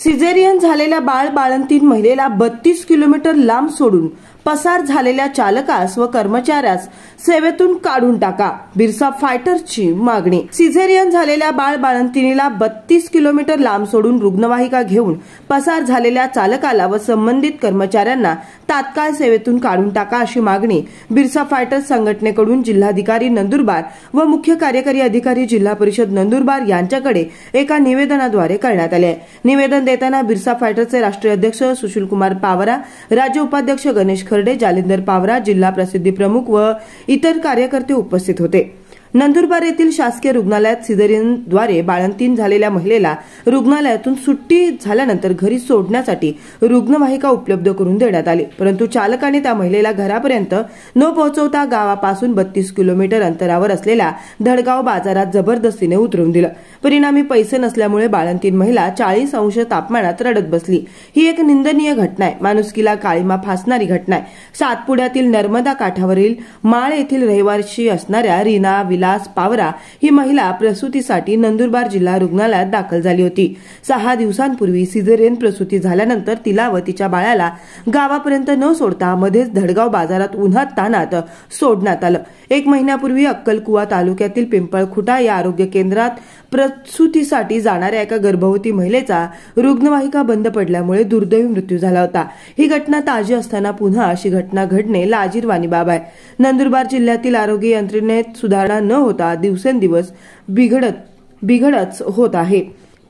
Caesarean झालेल्या बाळंतीण महिलेला 32 kilometre लांब सोडून पसार झालेल्या चालकास व कर्मचाऱ्यास सेवेतून काढून टाका, बिरसा फायटर्सची मागणी। सिझेरियन झालेल्या बाळंतिणीला 32 किलोमीटर लांब सोडून रुग्णवाहिका घेऊन पसार झालेल्या चालकाला व संबंधित कर्मचाऱ्यांना तात्काळ सेवेतून काढून टाका अशी मागणी बिरसा फायटर्स संघटनेकडून जिल्हाधिकारी नंदुरबार व मुख्य कार्यकारी अधिकारी जिल्हा परिषद नंदुरबार यांच्याकडे एका निवेदनाद्वारे करण्यात आले आहे। निवेदन देताना बिरसा फायटर्सचे राष्ट्रीय अध्यक्ष सुशीलकुमार पावरा, राज्य उपाध्यक्ष गणेश खर्डे, जालिंदर पावरा, जिल्हा प्रसिद्धी प्रमुख व इतर कार्यकर्ते उपस्थित होते। नंदुरबार येथील शासकीय रुग्णालयात सिझेरियनद्वारे बाळंतीण झालेल्या महिलेला रुग्णालयातून सुट्टी झाल्यानंतर घरी सोडण्यासाठी रुग्णवाहिका उपलब्ध करून देण्यात आली, परंतु चालकाने त्या महिलेला घरापर्यंत न पोहोचवता गावापासून 32 किलोमीटर अंतरावर असलेल्या धडगाव बाजारात जबरदस्तीने उतरवून दिलं। परिणामी पैसे नसल्यामुळे बाळंतीण महिला 40 अंश तापमानात रडत बसली। ही एक निंदनीय घटना आहे, माणुसकीला काळीमा फासणारी घटना आहे। सातपुड्यातील नर्मदा काठावरील माळ येथील रहिवासी असणाऱ्या रीना विलास पावरा ही महिला प्रसूतीसाठी नंदुरबार जिल्हा रुग्णालयात दाखल झाली होती। 6 दिवसांपूर्वी सिझेरियन प्रसूती झाल्यानंतर तिला व तिच्या बाळाला गावापर्यंत न सोडता मध्येच धडगाव बाजारात उन्हात तानात सोडण्यात आलं। 1 महिन्यापूर्वी अक्कलकुवा तालुक्यातील पिंपळखुटा या आरोग्य केंद्रात प्रसूतीसाठी जाणाऱ्या एका गर्भवती महिलेचा रुग्णवाहिका बंद पडल्यामुळे दुर्दैवी मृत्यू झाला होता। ही घटना ताजी असताना पुन्हा अशी घटना घडणे लाजिरवाणी बाब आहे। नंदुरबार जिल्ह्यातील आरोग्य यंत्रणेत सुधारणा न होता दिवसेंदिवस बिघडच होत आहे,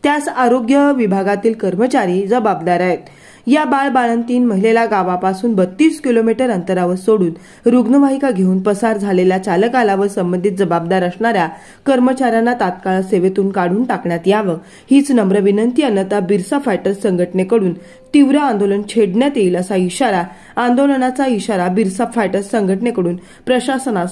त्यास आरोग्य विभागातील कर्मचारी जबाबदार आहेत। या बाळंतीण महिलेला गावापासून 32 किलोमीटर अंतरावर सोडून रुग्णवाहिका घेऊन पसार झालेल्या चालकाला व संबंधित जबाबदार असणाऱ्या कर्मचाऱ्यांना तात्काळ सेवेतून काढून टाकण्यात यावं, हीच नम्र विनंती। अन्यथा बिरसा फायटर्स संघटनेकडून तीव्र आंदोलन छेडण्यात येईल असा इशारा, आंदोलनाचा इशारा बिरसा फायटर्स संघटनेकडून प्रशासनास